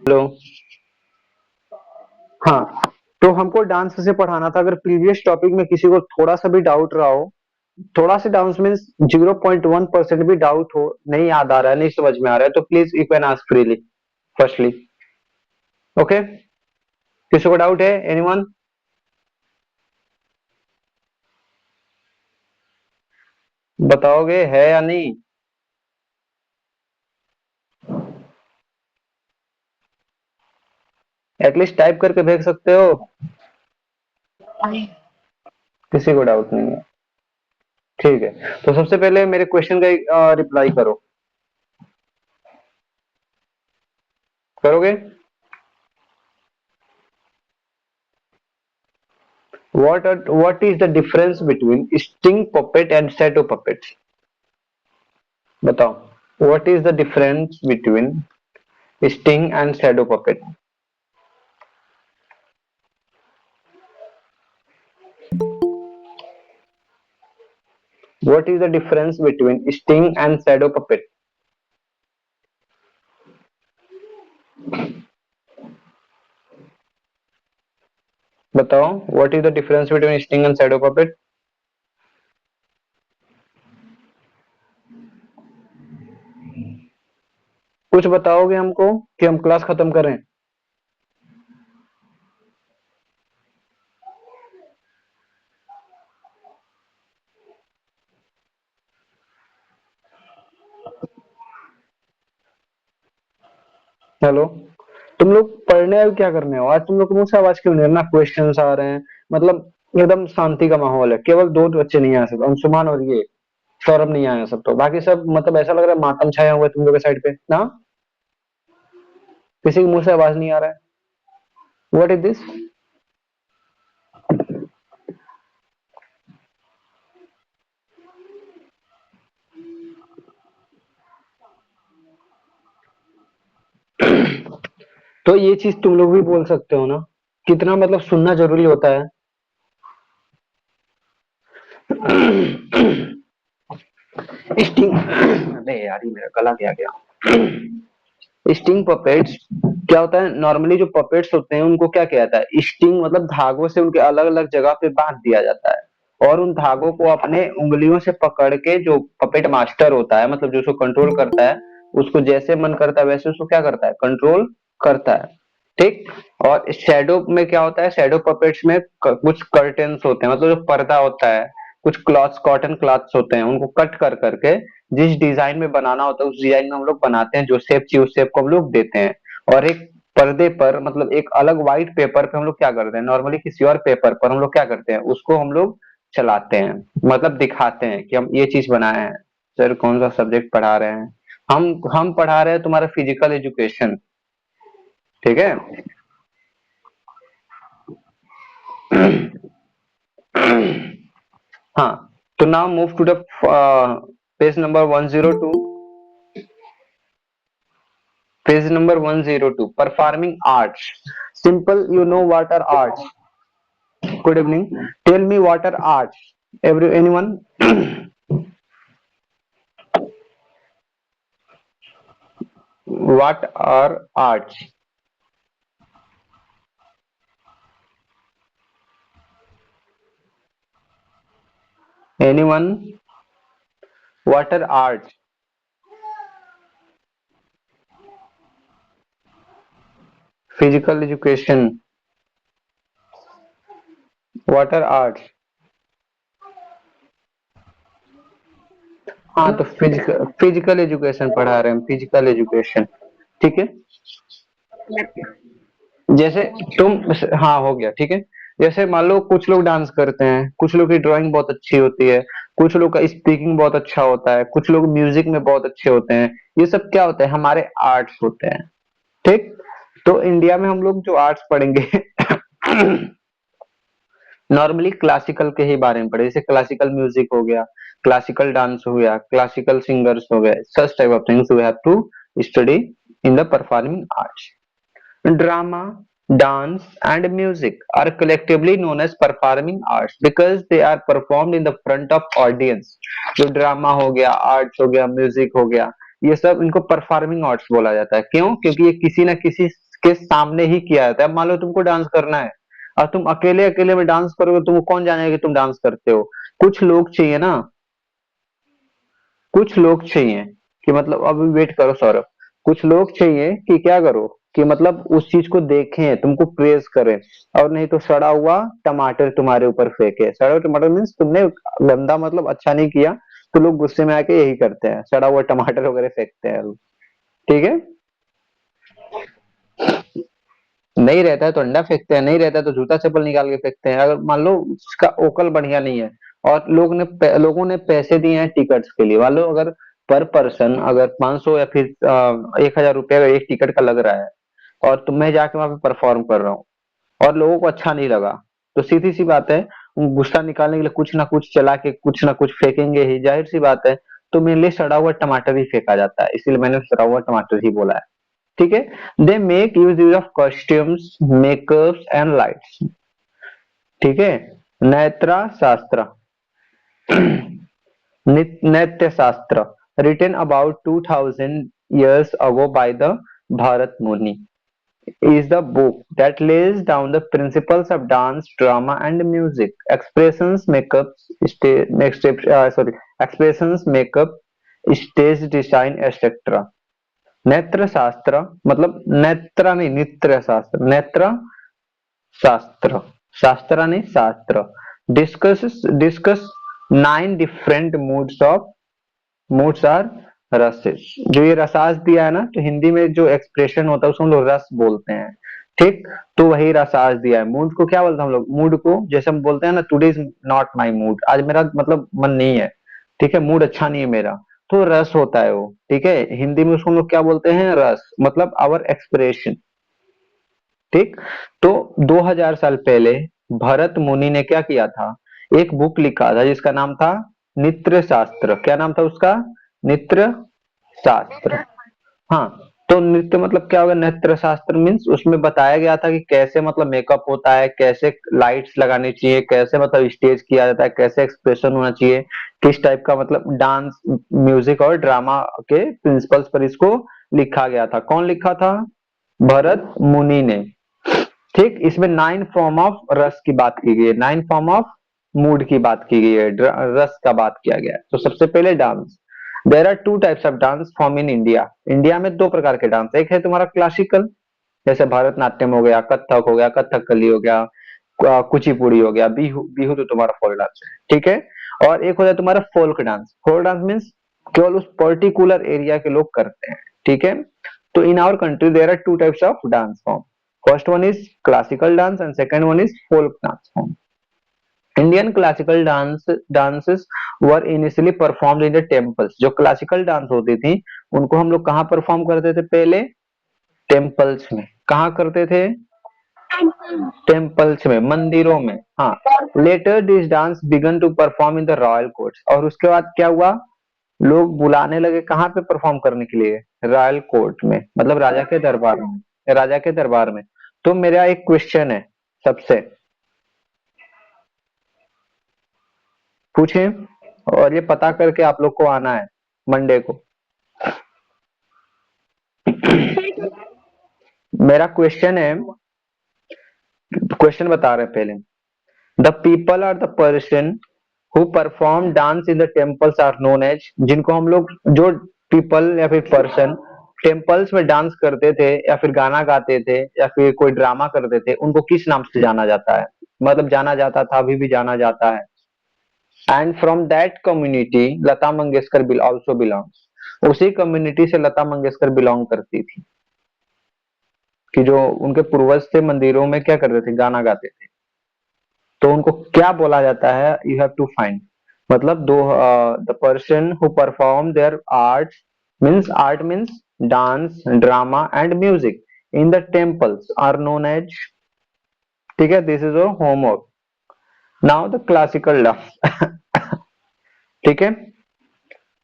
Hello. हाँ, तो हमको डांस से पढ़ाना था। अगर प्रीवियस टॉपिक में किसी को थोड़ा सा भी डाउट रहा हो, थोड़ा सा डाउट मीन्स 0.1% भी डाउट हो, नहीं याद आ रहा है, नहीं समझ में आ रहा है, तो please you can ask freely firstly. Okay, किसी को डाउट है? एनीवन? बताओगे है या नहीं? एटलीस्ट टाइप करके भेज सकते हो। किसी को डाउट नहीं है? ठीक है, तो सबसे पहले मेरे क्वेश्चन का रिप्लाई करो। करोगे? What is the difference between sting puppet and shadow puppet? बताओ, what is the difference between sting and shadow puppet? What is the difference between sting and shadow puppet? बताओ, what is the difference between sting and shadow puppet? कुछ बताओगे हमको कि हम class खत्म करें? Hello, तुम लोग पढ़ने आए हो क्या करने हो? आज तुम लोग के मुंह से आवाज क्यों नहीं आ रही? ना क्वेश्चंस आ रहे हैं, मतलब एकदम शांति का माहौल है। केवल दो बच्चे नहीं आ सकते, अंशुमान और ये सौरभ नहीं आया सब, तो बाकी सब मतलब ऐसा लग रहा है मातम छाया हुआ है तुम लोग के साइड पे ना। किसी के मुंह से आवाज नहीं आ रहा है। What is this? तो ये चीज तुम लोग भी बोल सकते हो ना, कितना मतलब सुनना जरूरी होता है। स्टिंग अरे यार, ये मेरा गला क्या गया। स्टिंग पपेट्स क्या होता है? नॉर्मली जो पपेट्स होते हैं उनको क्या किया जाता है? स्टिंग मतलब धागों से उनके अलग अलग जगह पे बांध दिया जाता है, और उन धागों को अपने उंगलियों से पकड़ के जो पपेट मास्टर होता है, मतलब जो उसको कंट्रोल करता है, उसको जैसे मन करता है वैसे उसको क्या करता है? कंट्रोल करता है। ठीक। और शैडो में क्या होता है? शैडो पपेट्स में कुछ कर्टेन्स होते हैं, मतलब जो पर्दा होता है, कुछ क्लॉथ्स, कॉटन क्लॉथ्स होते हैं, उनको कट कर करके जिस डिजाइन में बनाना होता है उस डिजाइन में हम लोग बनाते हैं, जो शेप चाहिए उस शेप को हम लोग देते हैं। और एक पर्दे पर, मतलब एक अलग व्हाइट पेपर पे हम लोग क्या करते हैं? नॉर्मली किसी और पेपर पर हम लोग क्या करते हैं? उसको हम लोग चलाते हैं, मतलब दिखाते हैं कि हम ये चीज बनाए हैं। सर कौन सा सब्जेक्ट पढ़ा रहे हैं? हम पढ़ा रहे हैं तुम्हारा फिजिकल एजुकेशन। ठीक है। हाँ, तो now move to the page number 102। Page number 102, performing arts. Simple, you know what are arts? Good evening. Tell me what are arts? Anyone? What are arts? Anyone? What are arts? Physical education. What are arts? हाँ, तो physical physical education पढ़ा रहे हैं, physical education. ठीक है। जैसे तुम, हाँ हो गया, ठीक है। जैसे मान लो कुछ लोग डांस करते हैं, कुछ लोग की ड्राइंग बहुत अच्छी होती है, कुछ लोग का स्पीकिंग बहुत अच्छा होता है, कुछ लोग म्यूजिक में बहुत अच्छे होते हैं। ये सब क्या होता है? हमारे आर्ट्स होते हैं। ठीक। तो इंडिया में हम लोग जो आर्ट्स पढ़ेंगे नॉर्मली क्लासिकल के ही बारे में पढ़े, जैसे क्लासिकल म्यूजिक हो गया, क्लासिकल डांस हो गया, क्लासिकल सिंगर्स हो गए, such type of things we have to study in the performing arts. Drama, dance, and music are collectively known as performing arts because they are performed in the front of audience. जो drama हो गया, arts हो गया, music हो गया, ये सब इनको परफॉर्मिंग आर्ट्स बोला जाता है। क्यों? क्योंकि ये किसी न किसी के सामने ही किया जाता है। अब मान लो तुमको डांस करना है और तुम अकेले अकेले में डांस करोगे, तुमको कौन जानेगा कि तुम डांस करते हो? कुछ लोग चाहिए ना, कुछ लोग चाहिए कि मतलब, अभी वेट करो सौरभ, कुछ लोग चाहिए कि क्या करो, कि मतलब उस चीज को देखें, तुमको प्रेज करें। और नहीं तो सड़ा हुआ टमाटर तुम्हारे ऊपर फेंके। सड़ा हुआ टमाटर मीन्स तुमने गंदा मतलब अच्छा नहीं किया, तो लोग गुस्से में आके यही करते हैं, सड़ा हुआ टमाटर वगैरह फेंकते हैं लोग। ठीक है, नहीं रहता है तो अंडा फेंकते हैं, नहीं रहता है तो जूता चप्पल निकाल के फेंकते हैं। अगर मान लो उसका ओकल बढ़िया नहीं है और लोगों ने पैसे दिए हैं टिकट्स के लिए, मान लो अगर पर पर्सन अगर 500 या फिर 1,000 रुपये अगर एक टिकट का लग रहा है, और मैं जाके वहां पे परफॉर्म कर रहा हूँ और लोगों को अच्छा नहीं लगा, तो सीधी सी बात है, गुस्सा निकालने के लिए कुछ ना कुछ चला के कुछ ना कुछ फेंकेंगे ही, जाहिर सी बात है। तो मेरे लिए सड़ा हुआ टमाटर ही फेंका जाता है, इसीलिए मैंने सड़ा हुआ टमाटर ही बोला है। ठीक है। They make use of costumes, makeups and lights. ठीक है। नैत्रा शास्त्र, नृत्य शास्त्र, written about 2000 years ago by the Bharat Muni, is the book that lays down the principles of dance, drama, and music. Expressions, makeups, expressions, makeup, stage design, etc. नेत्र शास्त्र मतलब नेत्र नहीं, नित्र शास्त्र, नेत्र शास्त्र, शास्त्र नहीं शास्त्र। डिस्कस 9 डिफरेंट मूड्स आर रसेस। जो ये रसास दिया है ना, तो हिंदी में जो एक्सप्रेशन होता है उसको हम लोग रस बोलते हैं। ठीक, तो वही रसास दिया है। मूड को क्या बोलते हैं हम लोग? मूड को जैसे हम बोलते हैं ना, today is not my mood, आज मेरा मतलब मन नहीं है, ठीक है, मूड अच्छा नहीं है मेरा, तो रस होता है वो। ठीक है, हिंदी में उसको हम लोग क्या बोलते हैं? रस, मतलब आवर एक्सप्रेशन। ठीक, तो 2000 साल पहले भरत मुनि ने क्या किया था? एक बुक लिखा था जिसका नाम था नित्र शास्त्र। क्या नाम था उसका? नित्र शास्त्र। हाँ, तो नृत्य मतलब क्या होगा? नृत्य शास्त्र मीन्स उसमें बताया गया था कि कैसे मतलब मेकअप होता है, कैसे लाइट्स लगानी चाहिए, कैसे मतलब स्टेज किया जाता है, कैसे एक्सप्रेशन होना चाहिए, किस टाइप का मतलब डांस, म्यूजिक और ड्रामा के प्रिंसिपल्स पर इसको लिखा गया था। कौन लिखा था? भरत मुनि ने। ठीक, इसमें 9 फॉर्म ऑफ रस की बात की गई है, 9 फॉर्म ऑफ मूड की बात की गई है, रस का बात किया गया है। तो सबसे पहले dance. There are two types of dance form in India. India में दो प्रकार के डांस, एक है तुम्हारा क्लासिकल, जैसे भरतनाट्यम हो गया, कथक हो गया, कथकली हो गया, कुचिपुड़ी हो गया, बिहू, बिहू तो तुम्हारा फोक डांस है। ठीक है। और एक हो जाए तुम्हारा folk dance. Folk dance means केवल उस पर्टिकुलर एरिया के लोग करते हैं। ठीक है। तो in our country there are two types of dance form. First one is classical dance and second one is folk dance form. Indian classical dances were initially performed in the temples. जो classical dance होती थी उनको हम लोग कहाँ perform करते थे? पहले टेम्पल्स में। कहाँ करते थे? टेम्पल्स में, मंदिरों में। हाँ। Later this dance began to perform in the royal courts. और उसके बाद क्या हुआ? लोग बुलाने लगे कहाँ पे परफॉर्म करने के लिए? रॉयल कोर्ट में, मतलब राजा के दरबार में, राजा के दरबार में। तो मेरा एक क्वेश्चन है सबसे, पूछे, और ये पता करके आप लोग को आना है मंडे को। मेरा क्वेश्चन है, क्वेश्चन बता रहे हैं पहले। The people are the person who perform dance in the temples are known as. जिनको हम लोग, जो पीपल या फिर पर्सन टेम्पल्स में डांस करते थे या फिर गाना गाते थे या फिर कोई ड्रामा करते थे, उनको किस नाम से जाना जाता है? मतलब जाना जाता था, अभी भी जाना जाता है। And from that community Lata Mangeshkar bill also belongs. उसी कम्युनिटी से लता मंगेशकर बिलोंग करती थी, कि जो उनके पूर्वज थे मंदिरों में क्या करते थे? गाना गाते थे। तो उनको क्या बोला जाता है? You have to find. मतलब दो, the person who perform their art means dance, drama and music in the temples are known as. ठीक है, this is your homework. Now the classical dance. ठीक है।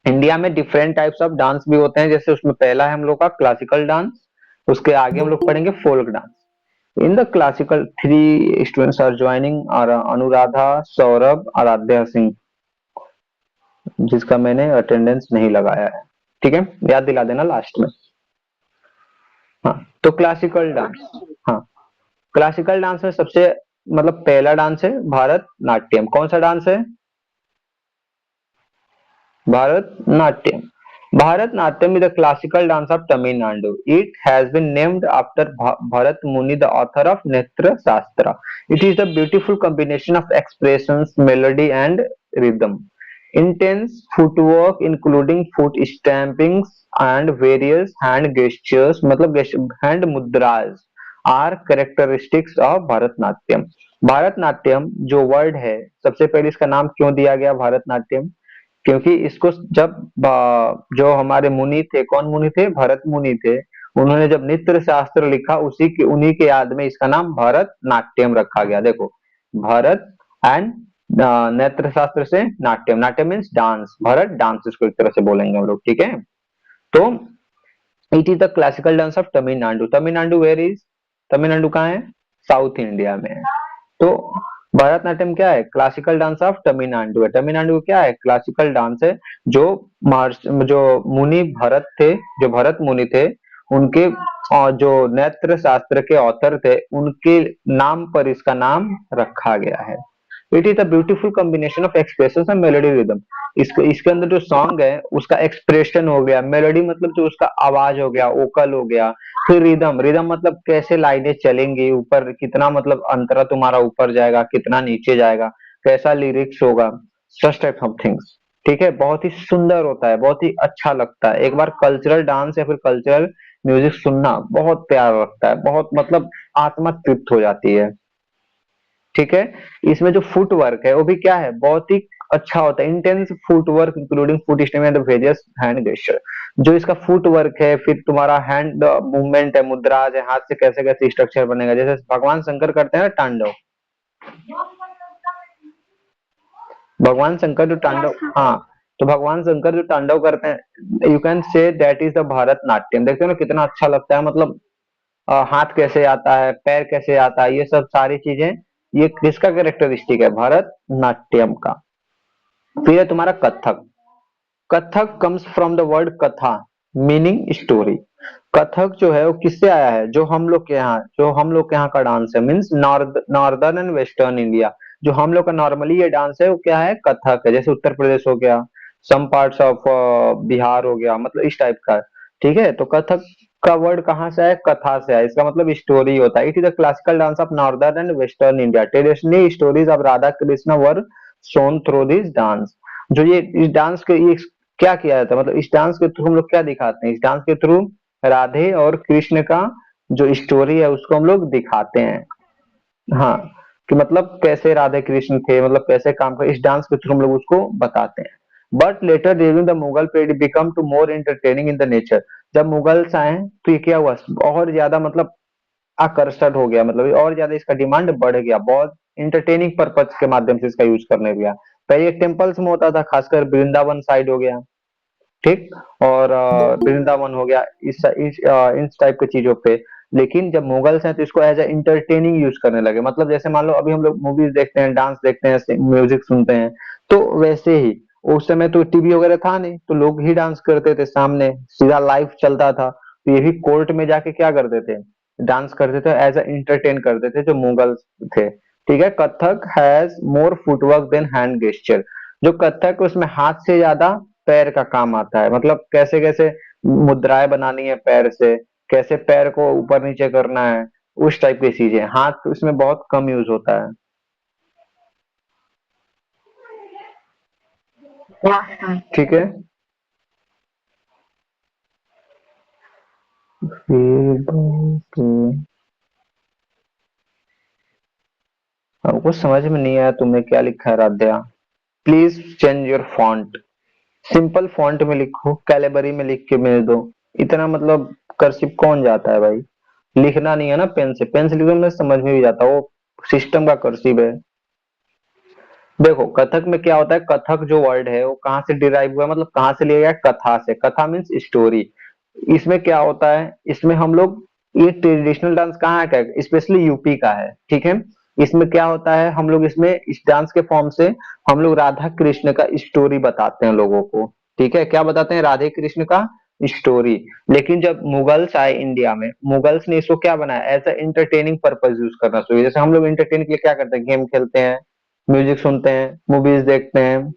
इंडिया में डिफरेंट टाइप्स ऑफ डांस भी होते हैं, जैसे उसमें पहला है हम लोग का क्लासिकल डांस, उसके आगे हम लोग पढ़ेंगे folk dance. In the classical, 3 students are joining, और अनुराधा, सौरभ, आराध्या सिंह, जिसका मैंने अटेंडेंस नहीं लगाया है। ठीक है, याद दिला देना लास्ट में। हाँ, तो क्लासिकल डांस, हाँ, क्लासिकल डांस में सबसे मतलब पहला डांस है भारत नाट्यम। कौन सा डांस है? Bharatnatyam. Bharatnatyam is a classical dance of Tamil Nadu. It has been named after Bharat Muni, the author of Netra Shastra. It is a beautiful combination of expressions, melody, and rhythm. Intense footwork, including foot stampings and various hand gestures, मतलब hand mudras, are characteristics of Bharatnatyam. Bharatanatyam जो word है, सबसे पहले इसका नाम क्यों दिया गया भारतनाट्यम? क्योंकि इसको जब जो हमारे मुनि थे, कौन मुनि थे? भरत मुनि थे। उन्होंने जब नृत्य शास्त्र लिखा, उसी के उन्हीं के याद में इसका नाम भरत नाट्यम रखा गया। देखो, भरत एंड नेत्र शास्त्र से Natyam, Natyam means dance, Bharat dance इसको एक तरह से बोलेंगे हम लोग, ठीक है। तो it is the classical dance of Tamil Nadu. Tamil Nadu where is? Tamil Nadu कहाँ है? साउथ इंडिया में है। तो भरतनाट्यम क्या है? क्लासिकल डांस ऑफ तमिलनाडु है। तमिलनाडु क्या है? क्लासिकल डांस है। जो जो मुनि भरत थे, जो भरत मुनि थे, उनके जो नेत्र शास्त्र के ऑथर थे, उनके नाम पर इसका नाम रखा गया है। It is a beautiful combination of expression and melody rhythm. इसके अंदर जो सॉन्ग है उसका एक्सप्रेशन हो गया, मेलोडी मतलब जो उसका आवाज हो गया, वोकल हो गया, फिर रिदम, रिदम मतलब कैसे लाइनें चलेंगी, ऊपर कितना मतलब अंतरा तुम्हारा ऊपर जाएगा, कितना नीचे जाएगा, कैसा लिरिक्स होगा, सच टाइप ऑफ थिंग्स। ठीक है, बहुत ही सुंदर होता है, बहुत ही अच्छा लगता है। एक बार कल्चरल डांस या फिर कल्चरल म्यूजिक सुनना बहुत प्यारा लगता है, बहुत मतलब आत्मा तृप्त हो जाती है। ठीक है। इसमें जो फुट वर्क है वो भी क्या है? बहुत ही अच्छा होता है। Intense foot work including foot step and various hand gesture. जो इसका फुट वर्क है, फिर तुम्हारा हैंड मूवमेंट है, मुद्राज है, हाथ से कैसे कैसे स्ट्रक्चर बनेगा, जैसे भगवान शंकर करते हैं ना तांडव। भगवान शंकर जो तांडव, हाँ, तो भगवान शंकर जो तांडव करते हैं, you can say that is the Bharat Natyam. देखते हो ना कितना अच्छा लगता है, मतलब हाथ कैसे आता है, पैर कैसे आता है, ये सब सारी चीजें, ये किसका कैरेक्टरिस्टिक है? भारत नाट्यम का। फिर है तुम्हारा Kathak. Kathak comes from the word कथा, मीनिंग स्टोरी। कथक जो है वो किससे आया है? जो हम लोग के यहाँ, जो हम लोग के यहाँ का डांस है, means northern and western India. जो हम लोग का नॉर्मली ये डांस है वो क्या है? कथक है। जैसे उत्तर प्रदेश हो गया, सम पार्ट्स ऑफ बिहार हो गया, मतलब इस टाइप का। ठीक है, तो कथक का वर्ड कहाँ से आया? कथा से आया। इसका मतलब स्टोरी होता है। It is the classical dance of northern and western India. Traditionally stories of Radha Krishna were shown through this dance. जो ये इस डांस के ये क्या किया जाता है, मतलब इस डांस के थ्रू हम लोग क्या दिखाते हैं? इस डांस के थ्रू राधे और कृष्ण का जो स्टोरी है उसको हम लोग दिखाते हैं। हाँ, कि मतलब कैसे राधे कृष्ण थे, मतलब कैसे काम कर, इस डांस के थ्रू हम लोग उसको बताते हैं। But later during the Mughal period become to more entertaining in the nature. जब मुगल्स आए तो ये क्या हुआ? और ज्यादा मतलब आकर्षण हो गया, मतलब और ज्यादा इसका डिमांड बढ़ गया, बहुत इंटरटेनिंग पर्पज के माध्यम से इसका यूज करने लगा। पहले टेम्पल्स में होता था, खासकर वृंदावन साइड हो गया, ठीक, और वृंदावन हो गया, इस टाइप की चीजों पे। लेकिन जब मुगल्स हैं तो इसको एज ए इंटरटेनिंग यूज करने लगे। मतलब जैसे मान लो अभी हम लोग मूवीज देखते हैं, डांस देखते हैं, म्यूजिक सुनते हैं, तो वैसे ही उस समय तो टीवी वगैरह था नहीं, तो लोग ही डांस करते थे, सामने सीधा लाइव चलता था, तो ये भी कोर्ट में जाके क्या करते थे? डांस करते थे, एज ए इंटरटेन करते थे जो मुगल्स थे। ठीक है। Kathak has more footwork than hand gesture. जो कथक है उसमें हाथ से ज्यादा पैर का काम आता है, मतलब कैसे कैसे मुद्राएं बनानी है पैर से, कैसे पैर को ऊपर नीचे करना है, उस टाइप की चीजें। हाथ उसमें बहुत कम यूज होता है। ठीक है। हमको समझ में नहीं आया तुमने क्या लिखा है Radhya. Please change your font. Simple font में लिखो, कैलेबरी में लिख के भेज दो। इतना मतलब कर्सिव कौन जाता है भाई? लिखना नहीं है ना पेन से, पेन से लिखने में समझ में भी जाता, वो सिस्टम का कर्सिव है। देखो, कथक में क्या होता है, कथक जो वर्ड है वो कहाँ से डिराइव हुआ है, मतलब कहाँ से लिया गया? कथा से। कथा मीन्स स्टोरी। इसमें क्या होता है, इसमें हम लोग, ये ट्रेडिशनल डांस कहाँ का है? स्पेशली यूपी का है, ठीक है। इसमें क्या होता है, हम लोग इसमें इस डांस के फॉर्म से हम लोग राधा कृष्ण का स्टोरी बताते हैं लोगों को। ठीक है, क्या बताते हैं? राधे कृष्ण का स्टोरी। लेकिन जब मुगल्स आए इंडिया में, मुगल्स ने इसको क्या बनाया, as a entertaining purpose use करना शुरू किया। जैसे हम लोग एंटरटेन के लिए क्या करते हैं, गेम खेलते हैं, म्यूजिक सुनते हैं, मूवीज देखते हैं,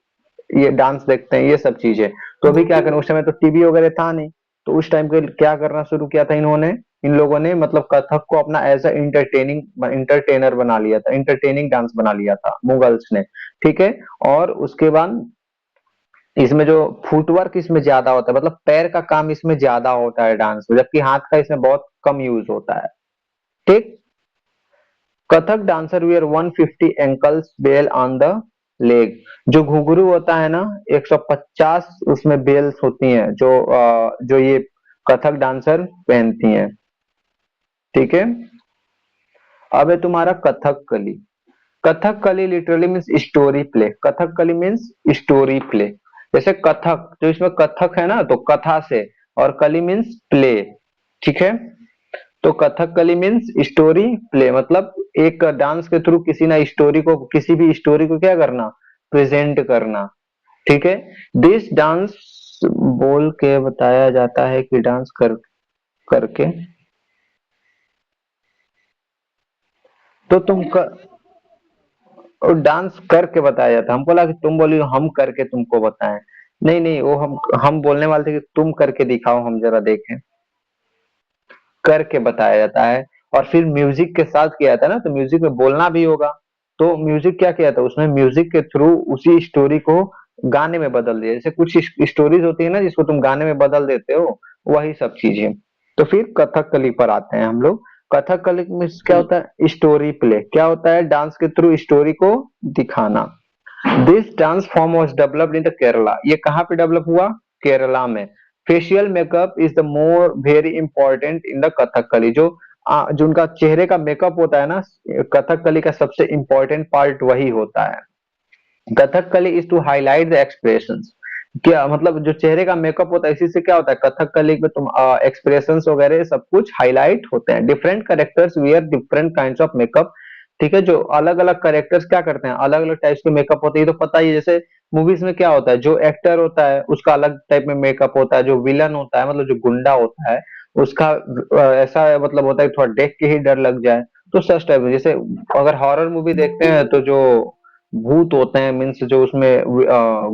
ये डांस देखते हैं, ये सब चीजें। तो अभी क्या करें, उस समय तो टीवी वगैरह था नहीं, तो उस टाइम पे क्या करना शुरू किया था इन्होंने, इन लोगों ने मतलब कथक को अपना एज अ इंटरटेनिंग इंटरटेनर बना लिया था, इंटरटेनिंग डांस बना लिया था मुगल्स ने। ठीक है। और उसके बाद इसमें जो फुटवर्क इसमें ज्यादा होता है, मतलब पैर का काम इसमें ज्यादा होता है डांस में, जबकि हाथ का इसमें बहुत कम यूज होता है। ठीक। Kathak dancer wear 150 ankles bell on the leg. जो घुंघरू होता है ना, 150 उसमें बेल्स होती हैं, जो ये कथक डांसर पहनती हैं। ठीक है। अब है तुम्हारा Kathakali. Kathakali literally means story play. Kathakali means story play. जैसे कथक, जो इसमें कथक है ना, तो कथा से, और कली मीन्स प्ले। ठीक है। तो कथकली मीन्स स्टोरी प्ले, मतलब एक डांस के थ्रू किसी ना स्टोरी को, किसी भी स्टोरी को क्या करना, प्रेजेंट करना। ठीक है। दिस डांस बोल के बताया जाता है कि डांस करके। तो और डांस करके बताया जाता, हमको लगा कि तुम बोली हम करके तुमको बताएं। नहीं नहीं, वो हम बोलने वाले थे कि तुम करके दिखाओ, हम जरा देखें। करके बताया जाता है। और फिर म्यूजिक के साथ किया था ना, तो म्यूजिक में बोलना भी होगा। तो म्यूजिक क्या किया था उसमें, म्यूजिक के थ्रू उसी स्टोरी को गाने में बदल दिया। जैसे कुछ स्टोरीज होती है ना जिसको तुम गाने में बदल देते हो, वही सब चीजें। तो फिर कथकली पर आते हैं हम लोग। कथकली में क्या होता है, स्टोरी प्ले। क्या होता है, डांस के थ्रू स्टोरी को दिखाना। This dance form was developed in the Kerala. ये कहाँ पे डेवलप हुआ, केरला में। Facial makeup is the more very important in the Kathakali. जो उनका चेहरे का मेकअप होता है ना, कथकली का सबसे इंपॉर्टेंट पार्ट वही होता है। Kathakali is to highlight the expressions. क्या मतलब, जो चेहरे का मेकअप होता है, इसी से क्या होता है, कथकली में तुम एक्सप्रेशंस वगैरह सब कुछ हाईलाइट होते हैं। Different characters wear different kinds of makeup. ठीक है। जो अलग अलग करेक्टर्स क्या करते हैं, अलग अलग टाइप्स के मेकअप होते हैं, ये तो पता ही है। जैसे मूवीज में क्या होता है, जो एक्टर होता है उसका अलग टाइप में मेकअप होता है, जो विलन होता है मतलब जो गुंडा होता है उसका ऐसा मतलब होता है कि थोड़ा देख के ही डर लग जाए। तो सच टाइप में, जैसे अगर हॉरर मूवी देखते हैं तो जो भूत होते हैं, मीन्स जो उसमें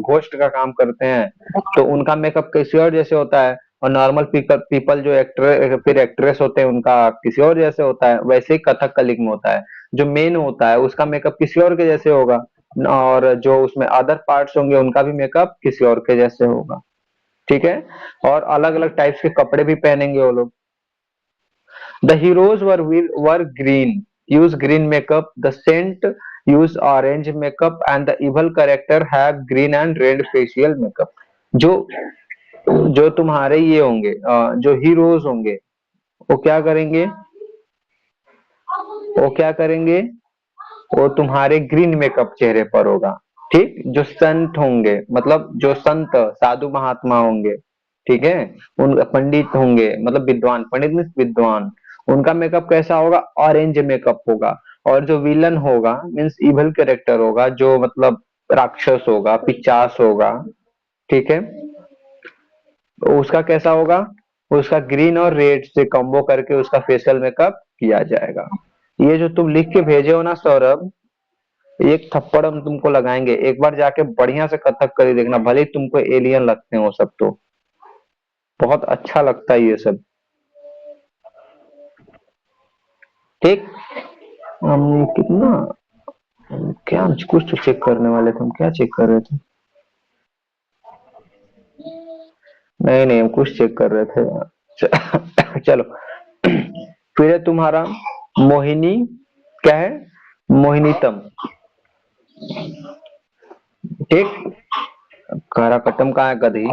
घोस्ट का काम करते हैं, तो उनका मेकअप किसी और जैसे होता है। और नॉर्मल पीपल पीपल जो एक्टर फिर एक्ट्रेस होते हैं उनका किसी और जैसे होता है। वैसे ही कथकली में होता है, जो मेन होता है उसका मेकअप किसी और के जैसे होगा, और जो उसमें अदर पार्ट्स होंगे उनका भी मेकअप किसी और के जैसे होगा। ठीक है। और अलग अलग टाइप्स के कपड़े भी पहनेंगे वो लोग। The heroes were green, use green makeup. The saint use orange makeup, and the evil character have green and red facial makeup. जो जो तुम्हारे ये होंगे, जो हीरोज होंगे, वो क्या करेंगे, वो क्या करेंगे, वो तुम्हारे ग्रीन मेकअप चेहरे पर होगा। ठीक। जो संत होंगे, मतलब जो संत साधु महात्मा होंगे, ठीक है, उन पंडित होंगे मतलब विद्वान, पंडित मीन्स विद्वान, उनका मेकअप कैसा होगा, ऑरेंज मेकअप होगा। और जो विलन होगा मीन्स इवल कैरेक्टर होगा, जो मतलब राक्षस होगा, पिचास होगा। ठीक है। तो उसका कैसा होगा, उसका ग्रीन और रेड से कॉम्बो करके उसका फेशियल मेकअप किया जाएगा। ये जो तुम लिख के भेजे हो ना सौरभ, एक थप्पड़ हम तुमको लगाएंगे, एक बार जाके बढ़िया से कथक कर देखना, भले ही तुमको एलियन लगते हो सब, तो बहुत अच्छा लगता है ये सब। ठीक। हम कितना, क्या कुछ तो चेक करने वाले थे, हम क्या चेक कर रहे थे, नहीं नहीं हम कुछ चेक कर रहे थे। चलो। फिर है तुम्हारा मोहिनी, क्या है, मोहिनीतम। ठीक। कारा कटम कहाँ है गधी।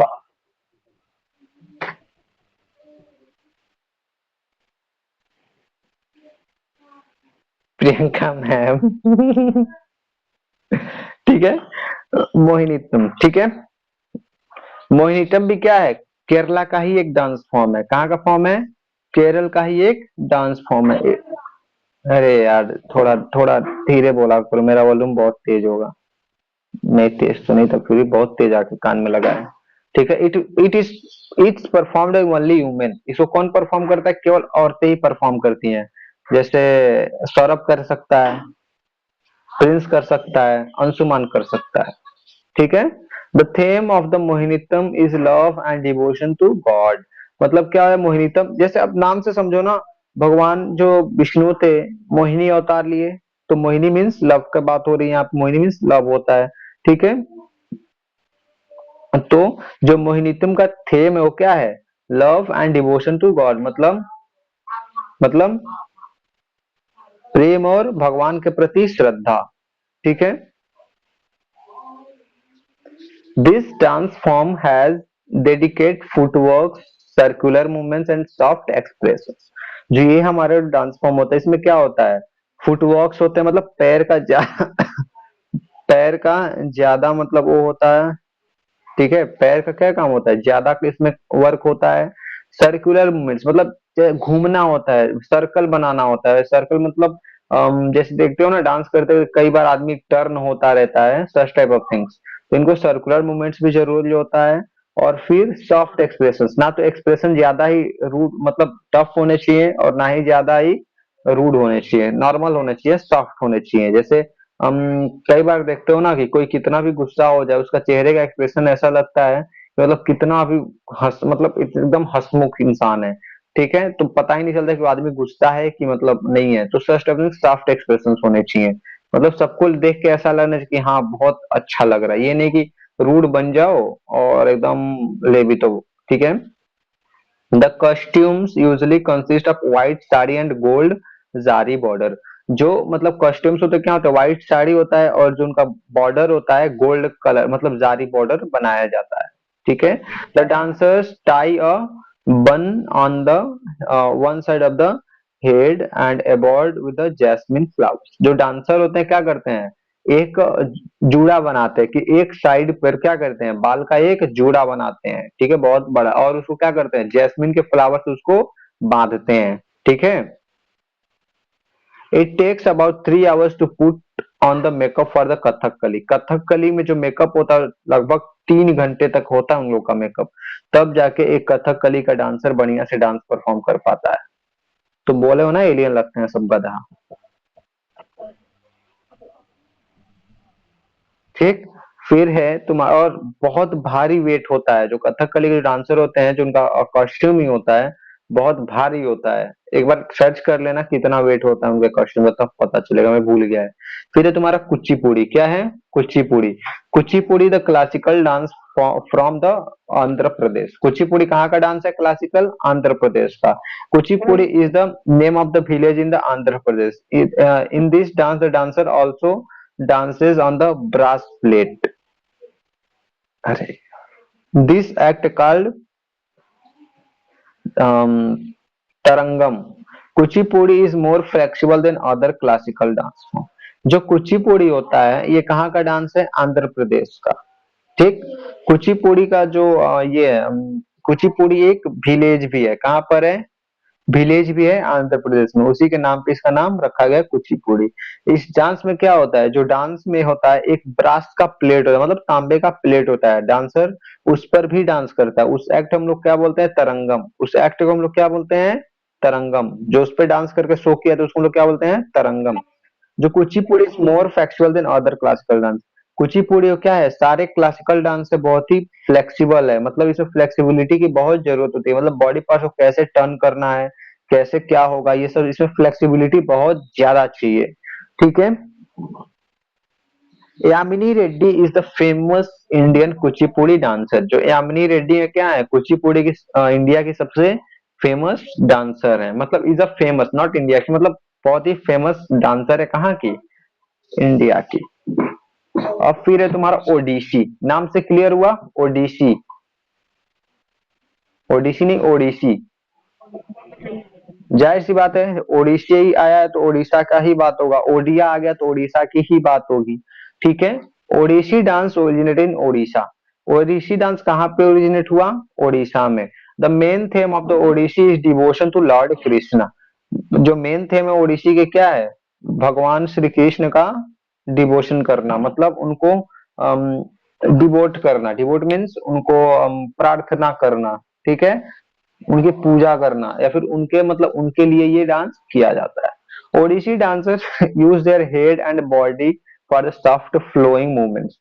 प्रियंका मैम। ठीक है। मोहिनीतम। ठीक है। मोहिनीअट्टम भी क्या है, केरला का ही एक डांस फॉर्म है। कहाँ का फॉर्म है, केरल का ही एक डांस फॉर्म है। अरे यार, थोड़ा थोड़ा धीरे बोला करो, मेरा वॉल्यूम बहुत तेज होगा। नहीं तेज तो नहीं था, फिर भी बहुत तेज आके कान में लगा है। ठीक है। It it is it's performed only women, इसको कौन परफॉर्म करता है? केवल औरतें ही परफॉर्म करती हैं। जैसे सौरभ कर सकता है, प्रिंस कर सकता है, अंशुमान कर सकता है। ठीक है। The theme of the Mohiniyattam is love and devotion to God. मतलब क्या है मोहिनीतम? जैसे अब नाम से समझो ना, भगवान जो विष्णु थे मोहिनी अवतार लिए, तो मोहिनी मीन्स लव की बात हो रही है यहाँ पे, मोहिनी मीन्स लव होता है। ठीक है। तो जो मोहिनीतम का थीम है वो क्या है? Love and devotion to God, मतलब प्रेम और भगवान के प्रति श्रद्धा। ठीक है। This dance form has delicate footwork, circular movements and soft expressions। जो ये हमारे डांस फॉर्म होता है इसमें क्या होता है? फुटवर्क्स होते हैं, मतलब पैर का ज्यादा मतलब वो होता है। ठीक है। पैर का क्या काम होता है? ज्यादा इसमें वर्क होता है। सर्कुलर मूवमेंट्स मतलब घूमना होता है, सर्कल बनाना होता है। सर्कल मतलब जैसे देखते हो ना डांस करते हुए कई बार आदमी टर्न होता रहता है, सच टाइप ऑफ थिंग्स। तो इनको सर्कुलर मूवमेंट्स भी जरूरी होता है। और फिर सॉफ्ट एक्सप्रेशंस, ना तो एक्सप्रेशन ज्यादा ही रूड मतलब टफ होने चाहिए और ना ही ज्यादा ही रूड होने चाहिए, नॉर्मल होने चाहिए, सॉफ्ट होने चाहिए। जैसे हम कई बार देखते हो ना कि कोई कितना भी गुस्सा हो जाए उसका चेहरे का एक्सप्रेशन ऐसा लगता है कि मतलब कितना भी हंस मतलब एकदम हंसमुख इंसान है। ठीक है। तो पता ही नहीं चलता कि वो आदमी गुस्सा है कि मतलब नहीं है। तो सच सॉफ्ट एक्सप्रेशन होने चाहिए, मतलब सबको देख के ऐसा लगना चाहिए कि हाँ बहुत अच्छा लग रहा है, ये नहीं कि रूड बन जाओ और एकदम ले भी तो। ठीक है। The costumes usually consist of white sari and gold जारी बॉर्डर। जो मतलब कॉस्ट्यूम्स होते हैं, क्या होता है? व्हाइट साड़ी होता है और जो उनका बॉर्डर होता है गोल्ड कलर मतलब जारी बॉर्डर बनाया जाता है। ठीक है। The dancers tie a bun on the one side of the head and अबॉर्ड विद द जैस्मिन फ्लावर्स। जो डांसर होते हैं क्या करते हैं? एक जूड़ा बनाते हैं कि एक साइड पर क्या करते हैं, बाल का एक जूड़ा बनाते हैं। ठीक है, बहुत बड़ा, और उसको क्या करते हैं? जैस्मिन के फ्लावर से उसको बांधते हैं। ठीक है। It takes about 3 hours to put on the makeup for the Kathakali. Kathakali में जो मेकअप होता है लगभग 3 घंटे तक होता है उन लोग का मेकअप, तब जाके एक कथकली का डांसर बढ़िया से डांस परफॉर्म कर पाता है। तो बोले हो ना एलियन लगते हैं सब गधा। ठीक। फिर है तुम्हारा, और बहुत भारी वेट होता है जो कथकली के डांसर होते हैं, जो उनका कॉस्ट्यूम ही होता है बहुत भारी होता है। एक बार सर्च कर लेना कितना वेट होता है उनके कॉस्ट्यूम का, तब पता चलेगा, मैं भूल गया है। फिर है तुम्हारा कुचिपुड़ी। क्या है? Kuchipudi. Kuchipudi the classical dance from the Andhra Pradesh. Kuchipudi कहाँ का डांस है? क्लासिकल आंध्र प्रदेश का। Kuchipudi is the name of the village in the Andhra Pradesh. In this dance the dancer also dances on the brass plate. अरे, this act called um, Tarangam. Kuchipudi is more flexible than other classical dance form. जो कुचिपुड़ी होता है ये कहाँ का dance है? आंध्र प्रदेश का। ठीक। कुचिपुड़ी का जो ये है, कुचिपुड़ी एक विलेज भी है, कहाँ पर है? विलेज भी है आंध्र प्रदेश में, उसी के नाम पे इसका नाम रखा गया कुचिपुड़ी। इस डांस में क्या होता है? जो डांस में होता है एक ब्रास का प्लेट होता है, मतलब तांबे का प्लेट होता है, डांसर उस पर भी डांस करता है। उस एक्ट हम लोग क्या बोलते हैं? तरंगम। उस एक्ट को हम लोग क्या बोलते हैं? तरंगम। जो उस पर डांस करके शो किया था उसको हम लोग क्या बोलते हैं? तरंगम। जो Kuchipudi is more flexible than other classical dance. Kuchipudi क्या है? सारे क्लासिकल डांस से बहुत ही फ्लेक्सिबल है, मतलब इसमें फ्लेक्सिबिलिटी की बहुत जरूरत होती है, मतलब बॉडी पार्ट को कैसे टर्न करना है, कैसे क्या होगा, ये सब इसमें फ्लेक्सिबिलिटी बहुत ज्यादा चाहिए। ठीक है। Yamini Reddy is the famous Indian Kuchipudi dancer. जो यामिनी रेड्डी है क्या है? कुचिपुड़ी की इंडिया की सबसे फेमस डांसर है, मतलब is a famous not India की, मतलब बहुत ही फेमस डांसर है, कहाँ की? इंडिया की। अब फिर है तुम्हारा ओडिसी। नाम से क्लियर हुआ? ओडिसी। ओडिसी नहीं, ओडिसी। जाहिर सी बात है, ओडिसी ही आया है तो ओडिशा का ही बात होगा, ओडिया आ गया तो ओडिशा की ही बात होगी। ठीक है। Odissi dance originate in Odisha. Odissi dance कहाँ पे ओरिजिनेट हुआ? ओडिशा में। The main theme of the Odissi is devotion to lord Krishna. जो मेन थीम है ओडिसी के क्या है? भगवान श्री कृष्ण का डिवोशन करना, मतलब उनको डिवोट करना। डिवोट मीन्स उनको प्रार्थना करना। ठीक है, उनकी पूजा करना या फिर उनके मतलब उनके लिए ये डांस किया जाता है। Odissi dancers use their head and body for the soft flowing movements.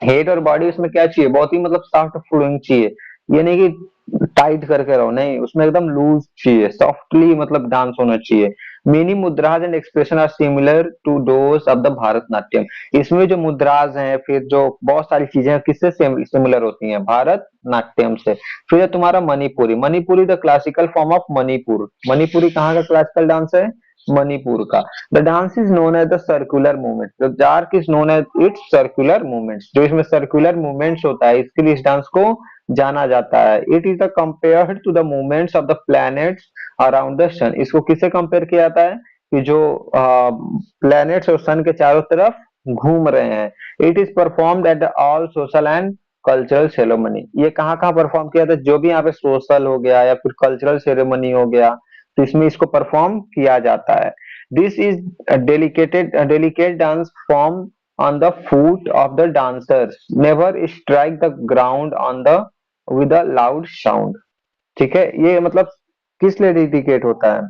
Head और बॉडी उसमें क्या चाहिए, बहुत ही मतलब सॉफ्ट फ्लोइंग चाहिए, ये नहीं कि टाइट करके रहो, नहीं, उसमें एकदम लूज चाहिए, सॉफ्टली मतलब डांस होना चाहिए। Many mudras and expression are similar to those of the Bharatanatyam. इसमें जो मुद्राज हैं, फिर जो बहुत सारी चीजें हैं, किससे सिमिलर होती हैं, भारतनाट्यम से। फिर है तुम्हारा Manipuri, Manipuri the classical form of Manipur. Manipuri कहाँ का क्लासिकल डांस है, मणिपुर का। The dance is known as the circular movement, the dance is known as its circular movements. जो इसमें सर्कुलर मूवमेंट्स होता है, इसके लिए इस डांस को जाना जाता है। It is the compared to the movements of the planets around the sun. इसको किससे कंपेयर किया जाता है, कि जो प्लैनेट्स और सन के चारों तरफ घूम रहे हैं। It is performed at all social and cultural ceremony. ये कहाँ कहाँ परफॉर्म किया था, जो भी यहाँ पे सोशल हो गया या फिर कल्चरल सेरेमनी हो गया, तो इसमें इसको परफॉर्म किया जाता है। This is delicate dance form on the foot of the dancers, never strike the ground on the with a loud sound. ठीक है, ये मतलब किस लिए डेडिकेट होता है,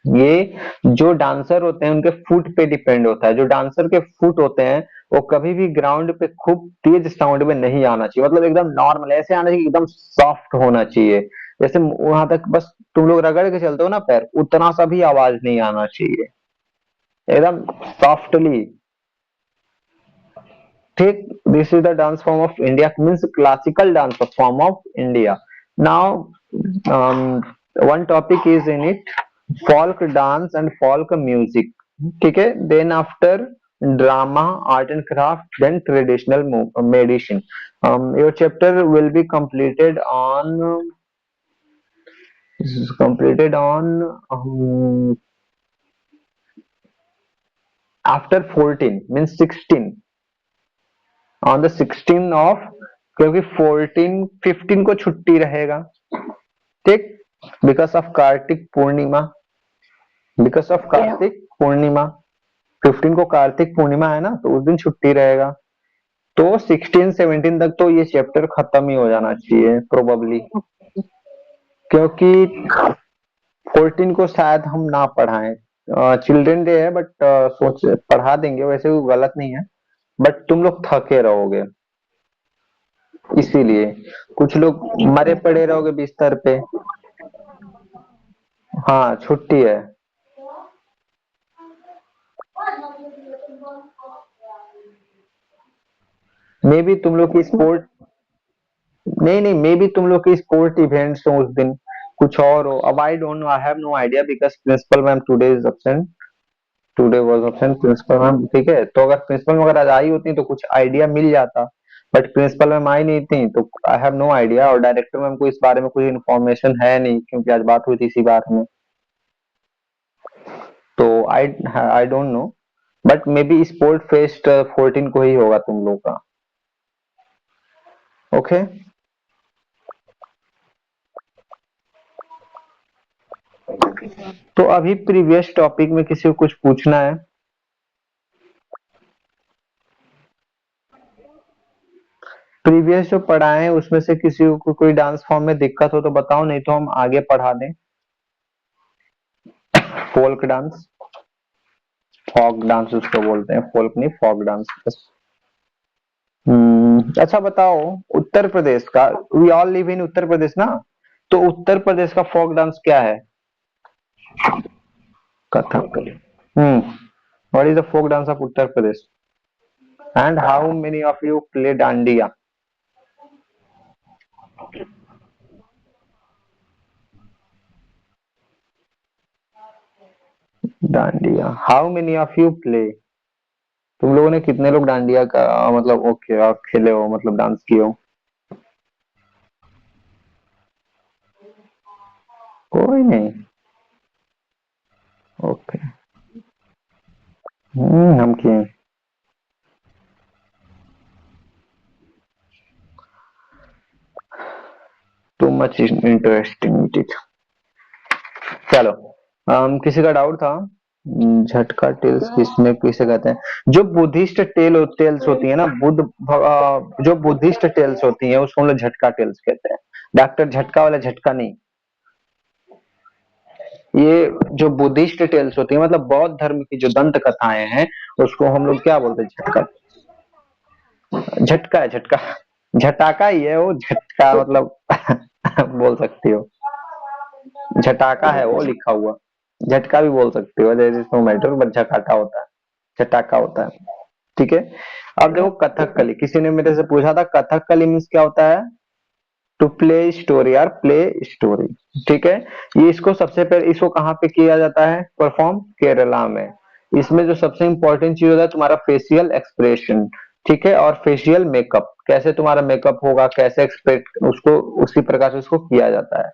ये जो डांसर होते हैं उनके फुट पे डिपेंड होता है। जो डांसर के फुट होते हैं वो कभी भी ग्राउंड पे खूब तेज साउंड में नहीं आना चाहिए, मतलब एकदम नॉर्मल ऐसे आना चाहिए, एकदम सॉफ्ट होना चाहिए। जैसे वहां तक बस तुम लोग रगड़ के चलते हो ना पैर, उतना सा भी आवाज नहीं आना चाहिए, एकदम सॉफ्टली। ठीक, this is the dance form of India, means classical dance form of India. Now one topic is in it, folk dance and folk music। ठीक है, then after drama, art and craft, then traditional medicine। your chapter will be completed on after 14 means 16, on the 16 of, क्योंकि 14 15 को छुट्टी रहेगा, ठीक, because of Kartik Purnima, because of Kartik Purnima. 15 को कार्तिक पूर्णिमा है ना, तो उस दिन छुट्टी रहेगा। तो 16 17 तक तो ये चैप्टर खत्म ही हो जाना चाहिए प्रोबेबली, क्योंकि 14 को शायद हम ना पढ़ाएं। चिल्ड्रन डे है, बट सोच पढ़ा देंगे, वैसे वो गलत नहीं है, बट तुम लोग थके रहोगे, इसीलिए कुछ लोग मरे पड़े रहोगे बिस्तर पे। हाँ, छुट्टी है। मे बी तुम लोग की स्पोर्ट, नहीं नहीं, मे बी तुम लोग की स्पोर्ट इवेंट्स हो उस दिन, कुछ और हो। अब I don't know, I have no idea, because principal ma'am today is absent, today was absent principal ma'am. ठीक है, तो अगर प्रिंसिपल मैम अगर आज आई होती तो कुछ आइडिया मिल जाता, बट प्रिंसिपल मैम आई नहीं थी, तो आई हैव नो आइडिया। और डायरेक्टर मैम को इस बारे में कोई इन्फॉर्मेशन है नहीं, क्योंकि आज बात हुई थी इसी बारे में। तो आई don't no, but may be sport fest 14 को ही होगा तुम लोग का। ओके, तो अभी प्रीवियस टॉपिक में किसी को कुछ पूछना है? प्रीवियस जो पढ़ाए उसमें से किसी को कोई डांस फॉर्म में दिक्कत हो तो बताओ, नहीं तो हम आगे पढ़ा दें। फोल्क डांस, फॉक डांस उसको बोलते हैं, फोल्क नहीं, फॉक डांस। अच्छा बताओ, उत्तर प्रदेश का, we all live in Uttar Pradesh ना, तो उत्तर प्रदेश का फोक डांस क्या है? Kathakali. What is the folk dance of Uttar Pradesh, and how many of you play Dandiya? Dandiya, how many of you play? तुम लोगों ने कितने लोग डांडिया का मतलब ओके आप खेले हो, मतलब डांस किए हो? कोई नहीं, ओके। हम किए। Too much interesting. चलो, किसी का डाउट था? झटका टेल्स किसमें किसे कहते हैं? जो बुद्धिस्ट टेल्स होती है ना, जो बुद्धिस्ट टेल्स होती है उसको हम लोग झटका टेल्स कहते हैं। डॉक्टर झटका वाला झटका नहीं। ये जो बुद्धिस्ट टेल्स होती है, मतलब बौद्ध धर्म की जो दंत कथाएं हैं, उसको हम लोग क्या बोलते हैं, झटका। झटका है झटका, झटाका ही है वो, झटका मतलब बोल सकती हो, झटाका है वो लिखा हुआ। झटका भी बोल सकते हो, there is no matter, but झटाका होता है, झटाका होता है। ठीक है। अब देखो कथकली, किसी ने मेरे से पूछा था कथकली मीन्स क्या होता है, टू प्ले स्टोरी यार, प्ले स्टोरी। ठीक है। ये इसको सबसे पहले इसको कहाँ पे किया जाता है परफॉर्म, केरला में। इसमें जो सबसे इंपॉर्टेंट चीज होता है तुम्हारा फेशियल एक्सप्रेशन। ठीक है। और फेशियल मेकअप, कैसे तुम्हारा मेकअप होगा, कैसे एक्सपेक्ट उसको, उसी प्रकार से उसको किया जाता है।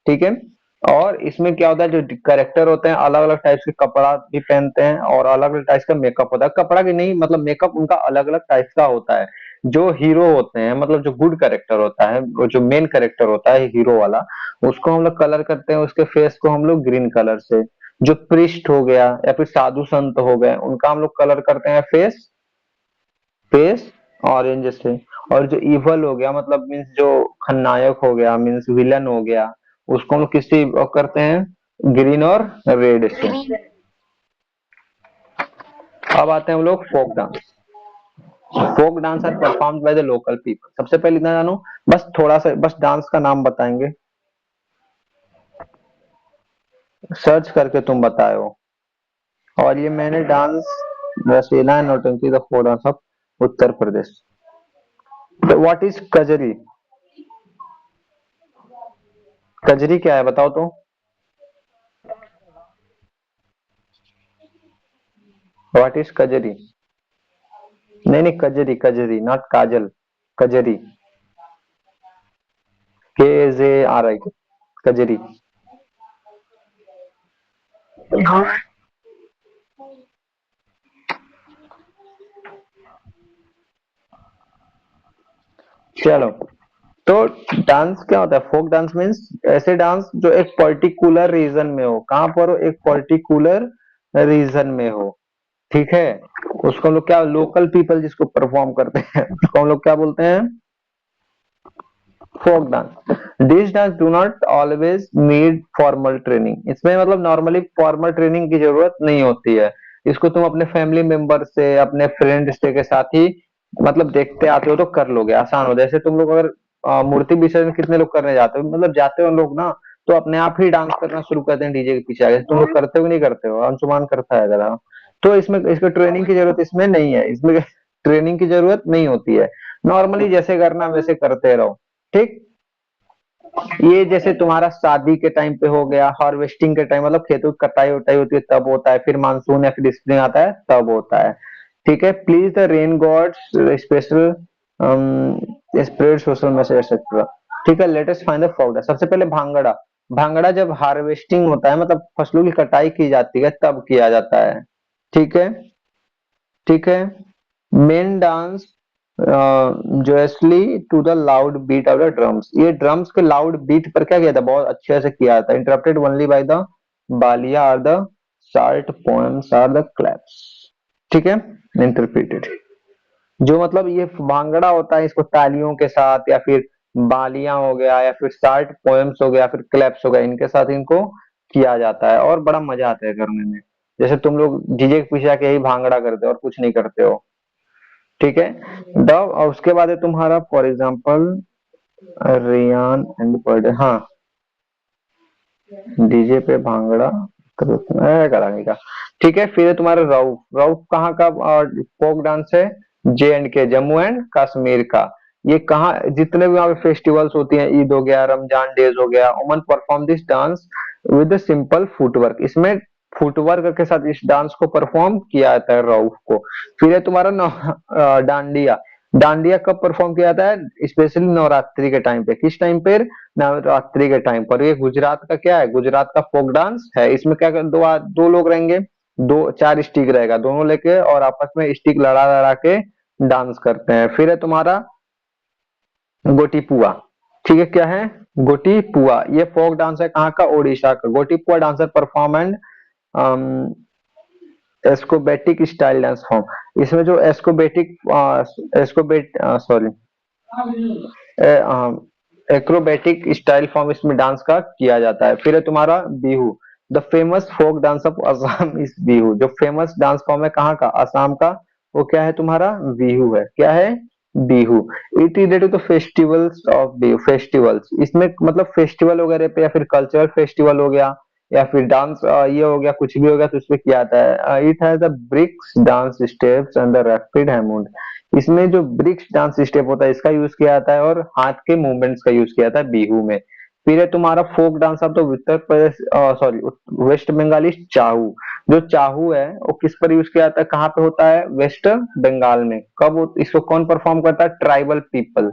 ठीक है। और इसमें क्या होता है, जो कैरेक्टर होते हैं अलग अलग टाइप्स के कपड़ा भी पहनते हैं, और अलग अलग टाइप्स का मेकअप होता है, कपड़ा की नहीं मतलब मेकअप उनका अलग अलग टाइप्स का होता है। जो हीरो होते हैं, मतलब जो गुड कैरेक्टर होता है, वो जो मेन कैरेक्टर होता है हीरो वाला, उसको हम लोग कलर करते हैं, उसके फेस को हम लोग ग्रीन कलर से। जो प्रिस्ट हो गया या फिर साधु संत हो गए, उनका हम लोग कलर करते हैं फेस, फेस ऑरेंज से। और जो इवल हो गया, मतलब मीन्स जो खलनायक हो गया, मीन्स विलन हो गया, उसको हम लोग किसी करते हैं ग्रीन और रेड से। अब आते हैं हम लोग folk dance. Folk dance are performed by the local people. सबसे पहले इतना जानो, बस थोड़ा सा बस डांस का नाम बताएंगे, सर्च करके तुम बताए हो। और ये मैंने डांस रसीला and Nautanki the folk dance of Uttar Pradesh. What is Kajri, Kajri क्या है बताओ तो। व्हाट इज कजरी, नहीं नहीं कजरी, कजरी नॉट काजल, कजरी, KAJRI, कजरी। चलो, तो डांस क्या होता है, फोक डांस मीन्स ऐसे डांस जो एक पर्टिकुलर रीजन में हो, कहां पर हो, एक पर्टिकुलर रीजन में हो। ठीक है। उसको हम लोग क्या, लोकल पीपल जिसको परफॉर्म करते हैं उसको हम लोग क्या बोलते हैं, folk dance. This dance do not always need formal training. इसमें मतलब नॉर्मली फॉर्मल ट्रेनिंग की जरूरत नहीं होती है। इसको तुम अपने फैमिली मेंबर से, अपने फ्रेंड से के साथ ही मतलब देखते आते हो तो कर लोगे, आसान हो। जैसे तुम लोग अगर मूर्ति विसर्जन कितने लोग करने जाते हो, मतलब जाते हो लोग ना, तो अपने आप ही डांस करना शुरू करते हैं डीजे के पीछे आगे। तुम लोग करते हो कि नहीं करते हो, अंशुमान करता है जरा। तो इसमें इसको ट्रेनिंग की जरूरत इसमें नहीं है, इसमें ट्रेनिंग की जरूरत नहीं होती है। नॉर्मली जैसे करना वैसे करते रहो। ठीक। ये जैसे तुम्हारा शादी के टाइम पे हो गया, हार्वेस्टिंग के टाइम, मतलब खेतों की कटाई उटाई होती है तब होता है, फिर मानसून या फिर स्प्रिंग आता है तब होता है। ठीक है। Please the rain gods special spread social message etcetera. ठीक है। Latest find the founder. सबसे पहले भांगड़ा। भांगड़ा जब हार्वेस्टिंग होता है, मतलब फसलों की कटाई की जाती है तब किया जाता है। ठीक है। ठीक है। Men dance joyously to the loud beat of the drums. ये ड्रम्स के लाउड बीट पर क्या किया था, बहुत अच्छे से किया था। इंटरप्टेड ओनली बाय द बालिया or the short poems or the claps. ठीक है। इंटरप्रेटेड, जो मतलब ये भांगड़ा होता है, इसको तालियों के साथ या फिर बालियां हो गया या फिर शार्ट पोएम्स हो गया, फिर क्लैप्स हो गया, इनके साथ इनको किया जाता है और बड़ा मजा आता है करने में। जैसे तुम लोग डीजे के पीछे आके यही भांगड़ा करते हो और कुछ नहीं करते हो। ठीक है। डव, और उसके बाद है तुम्हारा फॉर एग्जाम्पल रियान एंड बर्थडे। हाँ, डीजे पे भांगड़ा कराने का। ठीक है। फिर है तुम्हारा रऊफ। रऊफ कहाँ का फोक डांस है, JNK, जम्मू एंड कश्मीर का। ये कहाँ, जितने भी वहाँ पे फेस्टिवल्स होती हैं, ईद हो गया, रमजान डेज हो गया, उमन perform this dance with simple footwork. इसमें फुटवर्क के साथ इस डांस को परफॉर्म किया जाता है, रऊफ को। फिर है तुम्हारा डांडिया। डांडिया कब परफॉर्म किया जाता है, स्पेशली नवरात्रि के टाइम पे। किस टाइम पे, नवरात्रि के टाइम पर। ये गुजरात का क्या है, गुजरात का फोक डांस है। इसमें क्या दो लोग रहेंगे, दो चार स्टिक रहेगा, दोनों लेके और आपस में स्टिक लड़ा लड़ा के डांस करते हैं। फिर है तुम्हारा गोटीपुआ। ठीक है। क्या है, गोटीपुआ। ये फोक डांस है कहाँ का, ओडिशा का। Gotipua dancer perform and acrobatic style dance form. इसमें जो acrobatic, acrobat sorry acrobatic style form इसमें डांस का किया जाता है। फिर है तुम्हारा Bihu, the famous folk dance of Assam is Bihu. जो फेमस डांस फॉर्म है कहाँ का, असम का, वो क्या है तुम्हारा, बिहू है। क्या है, Bihu. It related to festivals of Bihu, festivals इसमें मतलब फेस्टिवल वगैरह पे या फिर कल्चरल फेस्टिवल हो गया या फिर डांस ये हो गया, कुछ भी हो गया तो उसमें क्या आता है, it has a brisk dance steps and the rapid हैमूड। इसमें जो ब्रिक्स डांस स्टेप होता है इसका यूज किया जाता है और हाथ के मूवमेंट्स का यूज किया जाता है बिहू में। फिर है तुम्हारा folk dance of the Uttar Pradesh, sorry west Bengali Chhau. जो चाहू है वो किस पर यूज किया जाता है, कहाँ पे होता है, वेस्ट बंगाल में। कब इसको कौन परफॉर्म करता है, ट्राइबल पीपल।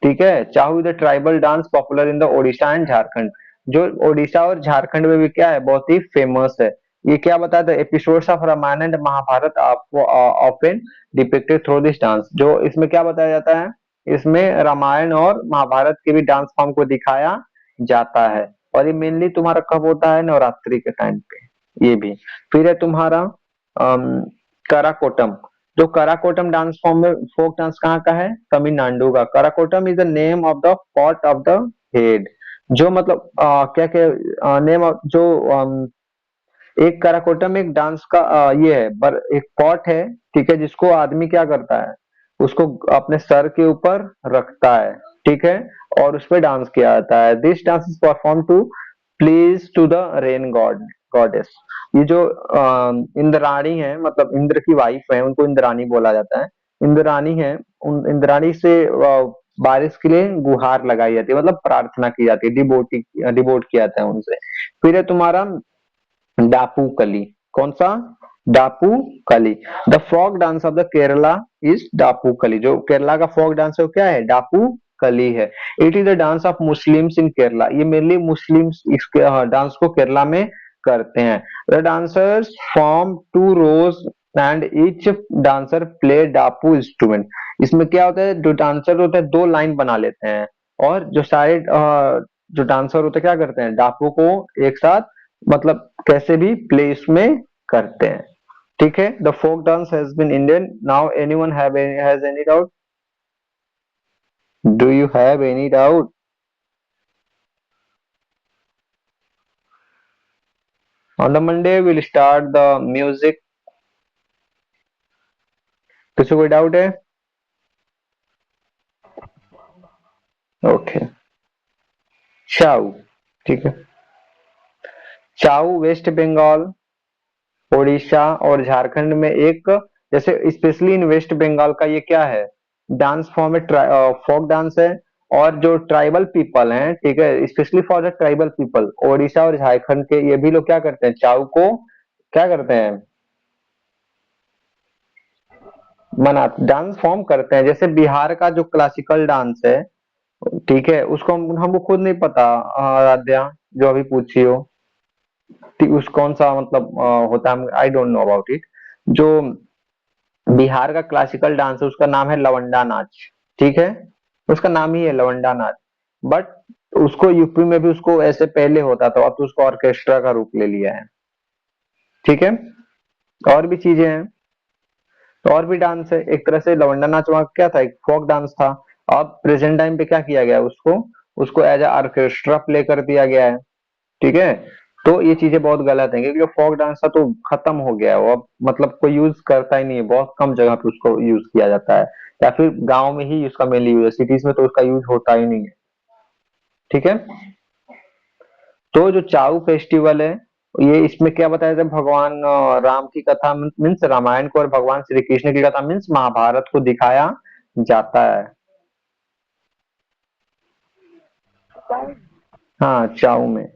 ठीक है, चाहू is the tribal dance popular in the Odisha and Jharkhand. जो ओडिशा और झारखंड में भी क्या है, बहुत ही फेमस है। ये क्या बताता है, episodes of Ramayana and Mahabharata often depicted through this dance. जो इसमें क्या बताया जाता है, इसमें रामायण और महाभारत के भी डांस फॉर्म को दिखाया जाता है। और ये मेनली तुम्हारा कब होता है, नवरात्रि के टाइम पे ये भी। फिर है तुम्हारा कराकोटम। जो कराकोटम डांस फॉर्म में, फोक डांस कहाँ का है, तमिलनाडु का। Karakattam is the name of the pot of the head. जो मतलब क्या क्या नेम ऑफ जो एक कराकोटम एक डांस का ये है, पर एक पॉट है, ठीक है, जिसको आदमी क्या करता है, उसको अपने सर के ऊपर रखता है, ठीक है, और उस पर डांस किया जाता है। This dance is perform to please to the rain goddess. ये जो इंद्राणी है, मतलब इंद्र की वाइफ है, उनको इंद्राणी बोला जाता है। इंद्राणी है, उन इंद्राणी से बारिश के लिए गुहार लगाई जाती है, मतलब प्रार्थना की जाती है, डिबोट किया जाता है उनसे। फिर है तुम्हारा डापू कली। कौन सा, Dappu Kali. The folk dance of the Kerala is Dappu Kali. जो केरला का फोक डांस है वो क्या है, डापू कली है। It is the dance of Muslims in Kerala. ये मेनली मुस्लिम्स इस डांस को केरला में करते हैं। The dancers form two rows and each dancer play dappu instrument. इसमें क्या होता है, जो डांसर होते हैं दो लाइन बना लेते हैं, और जो सारे जो डांसर होते हैं क्या करते हैं, डापू को एक साथ मतलब कैसे भी प्ले इसमें करते हैं। ठीक है, the folk dance has been Indian. Now anyone has any doubt, do you have any doubt? On the Monday will start the music. किसी कोई डाउट है? Okay, ciao. ठीक है, चाउ वेस्ट बंगाल, उड़ीसा और झारखंड में एक, जैसे स्पेशली इन वेस्ट बंगाल का ये क्या है, डांस फॉर्म है, फोक डांस है। और जो ट्राइबल पीपल हैं, ठीक है, specially for the tribal people, Odisha और झारखंड के ये भी लोग क्या करते हैं, चाउ को क्या करते हैं, मना डांस फॉर्म करते हैं। जैसे बिहार का जो क्लासिकल डांस है, ठीक है, उसको हमको खुद नहीं पता, आराध्या जो अभी पूछी हो, ठीक, उस कौन सा मतलब होता है, आई डोंट नो अबाउट इट। जो बिहार का क्लासिकल डांस है उसका नाम है लवंडा नाच। ठीक है, उसका नाम ही है लवंडा नाच। बट उसको यूपी में भी उसको ऐसे पहले होता था, अब तो उसको ऑर्केस्ट्रा का रूप ले लिया है। ठीक है, और भी चीजें हैं, तो और भी डांस है। एक तरह से लवंडा नाच वहाँ क्या था, एक फोक डांस था। अब प्रेजेंट टाइम पे क्या किया गया है, उसको उसको एज ए ऑर्केस्ट्रा प्ले कर दिया गया है। ठीक है, तो ये चीजें बहुत गलत है, क्योंकि जो फोक डांस था तो खत्म हो गया है वो, अब मतलब कोई यूज करता ही नहीं है, बहुत कम जगह पे उसको यूज किया जाता है, या फिर गांव में ही उसका मेनली यूज है, सिटीज में तो उसका यूज होता ही नहीं है। ठीक है, तो जो चाऊ फेस्टिवल है, ये इसमें क्या बताया जाता है, भगवान राम की कथा मीन्स रामायण को, और भगवान श्री कृष्ण की कथा मीन्स महाभारत को दिखाया जाता है। हाँ, चाऊ में